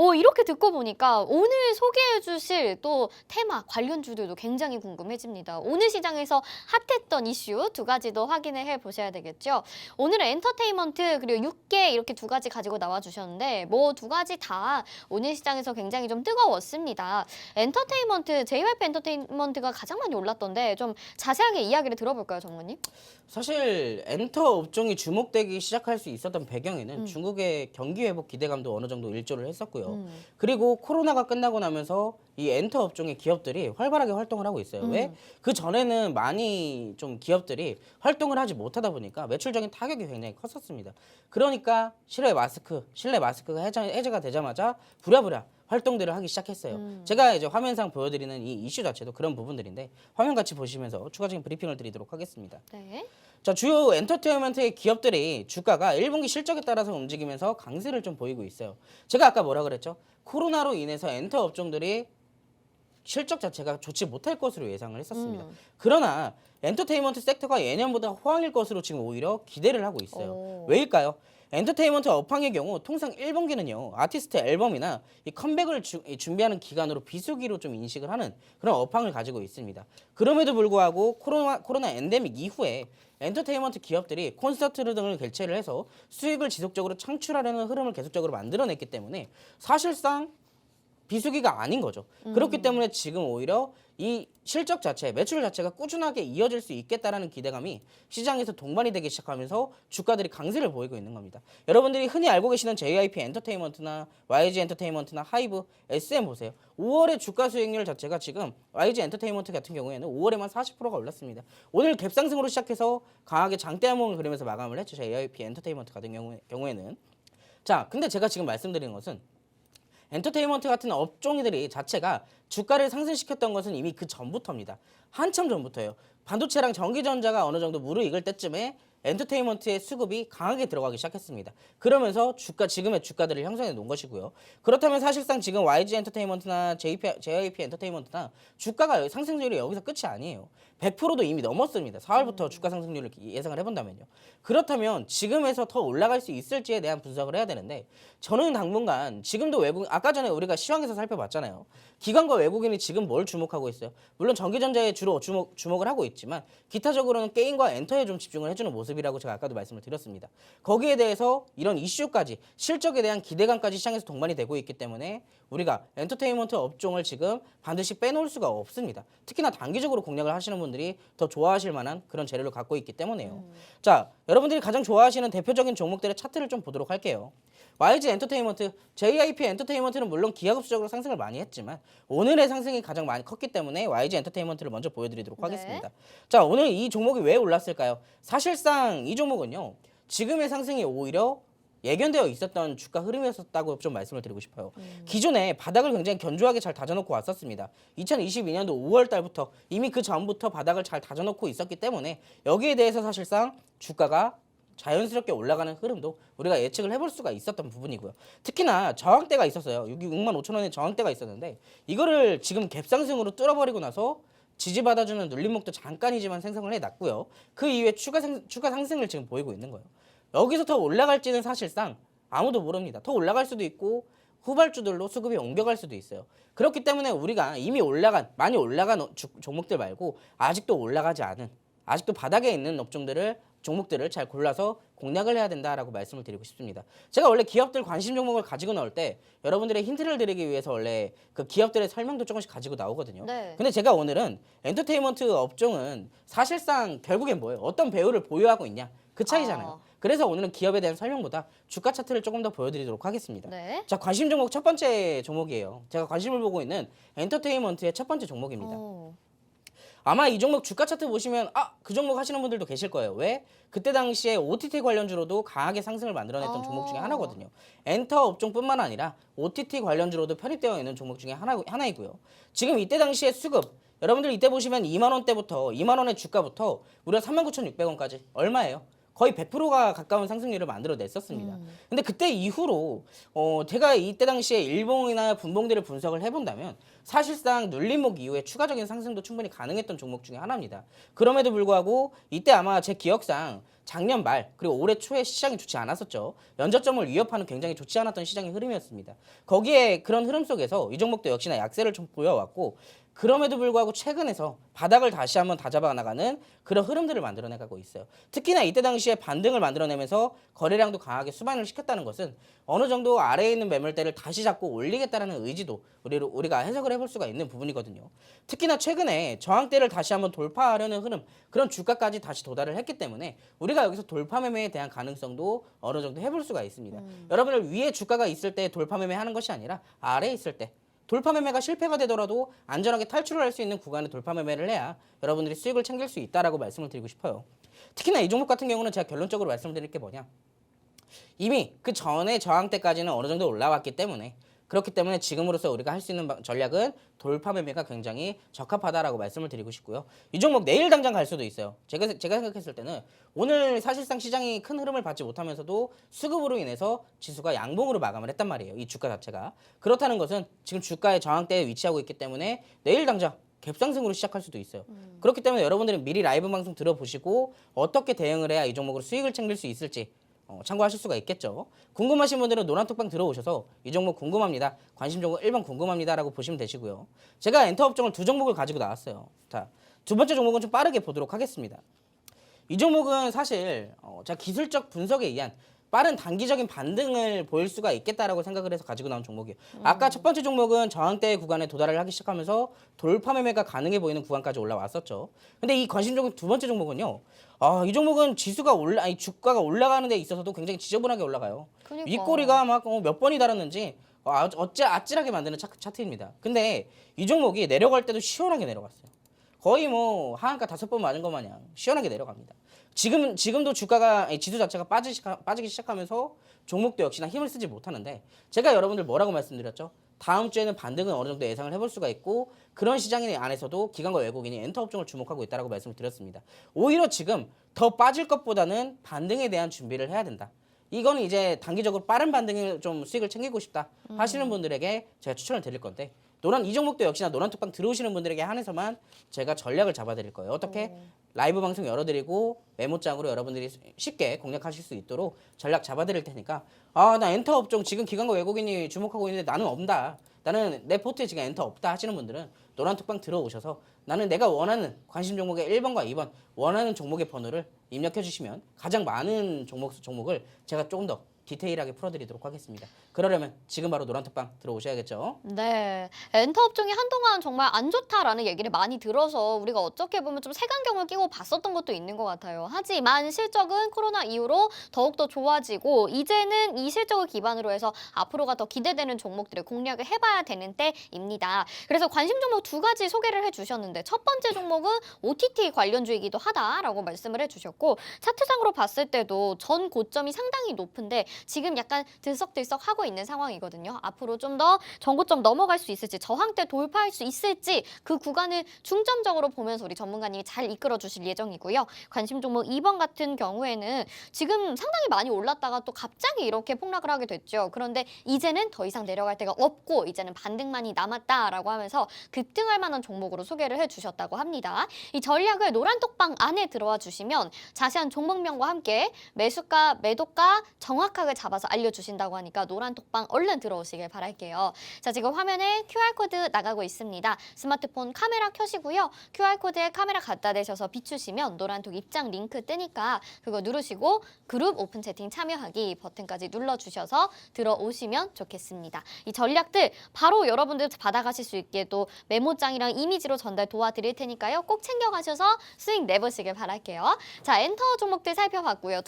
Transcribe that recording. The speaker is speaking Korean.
이렇게 듣고 보니까 오늘 소개해 주실 또 테마 관련주들도 굉장히 궁금해집니다. 오늘 시장에서 핫했던 이슈 두 가지도 확인해 보셔야 되겠죠. 오늘은 엔터테인먼트 그리고 육계 이렇게 두 가지 가지고 나와 주셨는데 뭐 두 가지 다 오늘 시장에서 굉장히 좀 뜨거웠습니다. 엔터테인먼트, JYP 엔터테인먼트가 가장 많이 올랐던데 좀 자세하게 이야기를 들어볼까요, 전무님? 사실 엔터 업종이 주목되기 시작할 수 있었던 배경에는 중국의 경기 회복 기대감도 어느 정도 일조를 했었고요. 그리고 코로나가 끝나고 나면서 이 엔터 업종의 기업들이 활발하게 활동을 하고 있어요. 왜? 그 전에는 많이 좀 기업들이 활동을 하지 못하다 보니까 매출적인 타격이 굉장히 컸었습니다. 그러니까 실내 마스크가 해제가 되자마자 부랴부랴 활동들을 하기 시작했어요. 제가 이제 화면상 보여드리는 이 이슈 자체도 그런 부분들인데 화면 같이 보시면서 추가적인 브리핑을 드리도록 하겠습니다. 네. 자, 주요 엔터테인먼트의 기업들이 주가가 1분기 실적에 따라서 움직이면서 강세를 좀 보이고 있어요. 제가 아까 뭐라 그랬죠? 코로나로 인해서 엔터 업종들이 실적 자체가 좋지 못할 것으로 예상을 했었습니다. 그러나 엔터테인먼트 섹터가 예년보다 호황일 것으로 지금 오히려 기대를 하고 있어요. 왜일까요? 엔터테인먼트 업황의 경우 통상 1분기는요 아티스트 앨범이나 이 컴백을 준비하는 기간으로 비수기로 좀 인식을 하는 그런 업황을 가지고 있습니다. 그럼에도 불구하고 코로나 엔데믹 이후에 엔터테인먼트 기업들이 콘서트 등을 개최를 해서 수익을 지속적으로 창출하려는 흐름을 계속적으로 만들어냈기 때문에 사실상 비수기가 아닌 거죠. 그렇기 때문에 지금 오히려 이 실적 자체, 매출 자체가 꾸준하게 이어질 수 있겠다라는 기대감이 시장에서 동반이 되기 시작하면서 주가들이 강세를 보이고 있는 겁니다. 여러분들이 흔히 알고 계시는 JYP 엔터테인먼트나 YG 엔터테인먼트나 하이브, SM 보세요. 5월의 주가 수익률 자체가 지금 YG 엔터테인먼트 같은 경우에는 5월에만 40%가 올랐습니다. 오늘 갭상승으로 시작해서 강하게 장대 한봉을 그리면서 마감을 했죠. JYP 엔터테인먼트 같은 경우에는. 자, 근데 제가 지금 말씀드리는 것은 엔터테인먼트 같은 업종들이 자체가 주가를 상승시켰던 것은 이미 그 전부터입니다. 한참 전부터예요. 반도체랑 전기전자가 어느 정도 무르익을 때쯤에 엔터테인먼트의 수급이 강하게 들어가기 시작했습니다. 그러면서 지금의 주가들을 형성해 놓은 것이고요. 그렇다면 사실상 지금 YG 엔터테인먼트나 JYP 엔터테인먼트나 주가가 상승률이 여기서 끝이 아니에요. 100%도 이미 넘었습니다. 4월부터 주가 상승률을 예상을 해본다면요. 그렇다면 지금에서 더 올라갈 수 있을지에 대한 분석을 해야 되는데 저는 당분간 지금도 아까 전에 우리가 시황에서 살펴봤잖아요. 기관과 외국인이 지금 뭘 주목하고 있어요? 물론 전기전자에 주로 주목을 하고 있지만 기타적으로는 게임과 엔터에 좀 집중을 해주는 모습이라고 제가 아까도 말씀을 드렸습니다. 거기에 대해서 이런 이슈까지 실적에 대한 기대감까지 시장에서 동반이 되고 있기 때문에 우리가 엔터테인먼트 업종을 지금 반드시 빼놓을 수가 없습니다. 특히나 단기적으로 공략을 하시는 분들이 더 좋아하실 만한 그런 재료를 갖고 있기 때문에요. 자, 여러분들이 가장 좋아하시는 대표적인 종목들의 차트를 좀 보도록 할게요. YG 엔터테인먼트, JYP 엔터테인먼트는 물론 기하급수적으로 상승을 많이 했지만 오늘의 상승이 가장 많이 컸기 때문에 YG 엔터테인먼트를 먼저 보여드리도록 하겠습니다. 자, 오늘 이 종목이 왜 올랐을까요? 사실상 이 종목은요. 지금의 상승이 오히려 예견되어 있었던 주가 흐름이었다고 좀 말씀을 드리고 싶어요. 기존에 바닥을 굉장히 견조하게 잘 다져놓고 왔었습니다. 2022년도 5월 달부터 이미 그 전부터 바닥을 잘 다져놓고 있었기 때문에 여기에 대해서 사실상 주가가 자연스럽게 올라가는 흐름도 우리가 예측을 해볼 수가 있었던 부분이고요. 특히나 저항대가 있었어요. 6만 5천 원의 저항대가 있었는데 이거를 지금 갭상승으로 뚫어버리고 나서 지지받아주는 눌림목도 잠깐이지만 생성을 해놨고요. 그 이후에 추가 상승을 지금 보이고 있는 거예요. 여기서 더 올라갈지는 사실상 아무도 모릅니다. 더 올라갈 수도 있고 후발주들로 수급이 옮겨갈 수도 있어요. 그렇기 때문에 우리가 이미 많이 올라간 종목들 말고 아직도 올라가지 않은 아직도 바닥에 있는 종목들을 잘 골라서 공략을 해야 된다라고 말씀을 드리고 싶습니다. 제가 원래 기업들 관심 종목을 가지고 나올 때 여러분들의 힌트를 드리기 위해서 원래 그 기업들의 설명도 조금씩 가지고 나오거든요. 네. 근데 제가 오늘은 엔터테인먼트 업종은 사실상 결국엔 뭐예요? 어떤 배우를 보유하고 있냐? 그 차이잖아요. 그래서 오늘은 기업에 대한 설명보다 주가 차트를 조금 더 보여드리도록 하겠습니다. 네. 자, 관심 종목 첫 번째 종목이에요. 제가 관심을 보고 있는 엔터테인먼트의 첫 번째 종목입니다. 아마 이 종목 주가 차트 보시면 그 종목 하시는 분들도 계실 거예요. 왜? 그때 당시에 OTT 관련주로도 강하게 상승을 만들어냈던 종목 중에 하나거든요. 엔터 업종뿐만 아니라 OTT 관련주로도 편입되어 있는 종목 중에 하나이고요. 지금 이때 당시에 수급 여러분들 이때 보시면 2만 원대부터 2만 원의 주가부터 무려 39,600원까지 얼마예요? 거의 100%가 가까운 상승률을 만들어냈었습니다. 근데 그때 이후로 제가 이때 당시에 일봉이나 분봉들을 분석을 해본다면 사실상 눌림목 이후에 추가적인 상승도 충분히 가능했던 종목 중에 하나입니다. 그럼에도 불구하고 이때 아마 제 기억상 작년 말 그리고 올해 초에 시장이 좋지 않았었죠. 연저점을 위협하는 굉장히 좋지 않았던 시장의 흐름이었습니다. 거기에 그런 흐름 속에서 이 종목도 역시나 약세를 좀 보여왔고 그럼에도 불구하고 최근에서 바닥을 다시 한번 다잡아 나가는 그런 흐름들을 만들어내가고 있어요. 특히나 이때 당시에 반등을 만들어내면서 거래량도 강하게 수반을 시켰다는 것은 어느 정도 아래에 있는 매물대를 다시 잡고 올리겠다라는 의지도 우리가 해석을 해볼 수가 있는 부분이거든요. 특히나 최근에 저항대를 다시 한번 돌파하려는 흐름, 그런 주가까지 다시 도달을 했기 때문에 우리가 여기서 돌파 매매에 대한 가능성도 어느 정도 해볼 수가 있습니다. 여러분들 위에 주가가 있을 때 돌파 매매하는 것이 아니라 아래에 있을 때 돌파 매매가 실패가 되더라도 안전하게 탈출을 할 수 있는 구간에 돌파 매매를 해야 여러분들이 수익을 챙길 수 있다라고 말씀을 드리고 싶어요. 특히나 이 종목 같은 경우는 제가 결론적으로 말씀드릴 게 뭐냐, 이미 그 전에 저항대까지는 어느 정도 올라왔기 때문에 그렇기 때문에 지금으로서 우리가 할 수 있는 전략은 돌파 매매가 굉장히 적합하다라고 말씀을 드리고 싶고요. 이 종목 내일 당장 갈 수도 있어요. 제가 생각했을 때는 오늘 사실상 시장이 큰 흐름을 받지 못하면서도 수급으로 인해서 지수가 양봉으로 마감을 했단 말이에요. 이 주가 자체가. 그렇다는 것은 지금 주가의 저항대에 위치하고 있기 때문에 내일 당장 갭상승으로 시작할 수도 있어요. 그렇기 때문에 여러분들은 미리 라이브 방송 들어보시고 어떻게 대응을 해야 이 종목으로 수익을 챙길 수 있을지 참고하실 수가 있겠죠. 궁금하신 분들은 노란톡방 들어오셔서 이 종목 궁금합니다, 관심 종목 1번 궁금합니다 라고 보시면 되시고요. 제가 엔터 업종을 두 종목을 가지고 나왔어요. 자, 두 번째 종목은 좀 빠르게 보도록 하겠습니다. 이 종목은 사실 제가 기술적 분석에 의한 빠른 단기적인 반등을 보일 수가 있겠다라고 생각을 해서 가지고 나온 종목이에요. 아까 첫 번째 종목은 저항대 구간에 도달을 하기 시작하면서 돌파 매매가 가능해 보이는 구간까지 올라왔었죠. 근데 이 관심 종목 두 번째 종목은요. 이 종목은 주가가 올라가는 데 있어서도 굉장히 지저분하게 올라가요. 그러니까. 윗꼬리가 막 몇 번이 달았는지 어째 아찔하게 만드는 차트입니다. 근데 이 종목이 내려갈 때도 시원하게 내려갔어요. 거의 뭐 하한가 5번 맞은 것 마냥 시원하게 내려갑니다. 지금도 주가가 지수 자체가 빠지기 시작하면서 종목도 역시나 힘을 쓰지 못하는데 제가 여러분들 뭐라고 말씀드렸죠? 다음 주에는 반등은 어느 정도 예상을 해볼 수가 있고 그런 시장 안에서도 기관과 외국인이 엔터 업종을 주목하고 있다고 말씀을 드렸습니다. 오히려 지금 더 빠질 것보다는 반등에 대한 준비를 해야 된다. 이거는 이제 단기적으로 빠른 반등을 좀 수익을 챙기고 싶다 하시는 분들에게 제가 추천을 드릴 건데 이 종목도 역시나 노란톡방 들어오시는 분들에게 한해서만 제가 전략을 잡아드릴 거예요. 어떻게? 라이브 방송 열어드리고 메모장으로 여러분들이 쉽게 공략하실 수 있도록 전략 잡아드릴 테니까 나 엔터 업종 지금 기관과 외국인이 주목하고 있는데 나는 없다. 나는 내 포트에 지금 엔터 없다 하시는 분들은 노란톡방 들어오셔서 나는 내가 원하는 관심 종목의 1번과 2번 원하는 종목의 번호를 입력해 주시면 가장 많은 종목을 제가 조금 더 디테일하게 풀어드리도록 하겠습니다. 그러려면 지금 바로 노란톡방 들어오셔야겠죠. 네, 엔터 업종이 한동안 정말 안 좋다라는 얘기를 많이 들어서 우리가 어떻게 보면 좀 색안경을 끼고 봤었던 것도 있는 것 같아요. 하지만 실적은 코로나 이후로 더욱더 좋아지고 이제는 이 실적을 기반으로 해서 앞으로가 더 기대되는 종목들을 공략을 해봐야 되는 때입니다. 그래서 관심 종목 두 가지 소개를 해주셨는데 첫 번째 종목은 OTT 관련주이기도 하다라고 말씀을 해주셨고 차트상으로 봤을 때도 전 고점이 상당히 높은데 지금 약간 들썩들썩 하고 있는 상황이거든요. 앞으로 좀 더 전고점 넘어갈 수 있을지 저항대 돌파할 수 있을지 그 구간을 중점적으로 보면서 우리 전문가님이 잘 이끌어 주실 예정이고요. 관심 종목 2번 같은 경우에는 지금 상당히 많이 올랐다가 또 갑자기 이렇게 폭락을 하게 됐죠. 그런데 이제는 더 이상 내려갈 데가 없고 이제는 반등만이 남았다라고 하면서 급등할 만한 종목으로 소개를 해주셨다고 합니다. 이 전략을 노란톡방 안에 들어와 주시면 자세한 종목명과 함께 매수가, 매도가 정확하게 잡아서 알려주신다고 하니까 노란톡방 얼른 들어오시길 바랄게요. 자, 지금 화면에 QR코드 나가고 있습니다. 스마트폰 카메라 켜시고요. QR코드에 카메라 갖다 대셔서 비추시면 노란톡 입장 링크 뜨니까 그거 누르시고 그룹 오픈 채팅 참여하기 버튼까지 눌러주셔서 들어오시면 좋겠습니다. 이 전략들 바로 여러분들 받아가실 수 있게 또 메모장이랑 이미지로 전달 도와드릴 테니까요. 꼭 챙겨가셔서 수익 내보시길 바랄게요. 자, 엔터 종목들 살펴봤고요.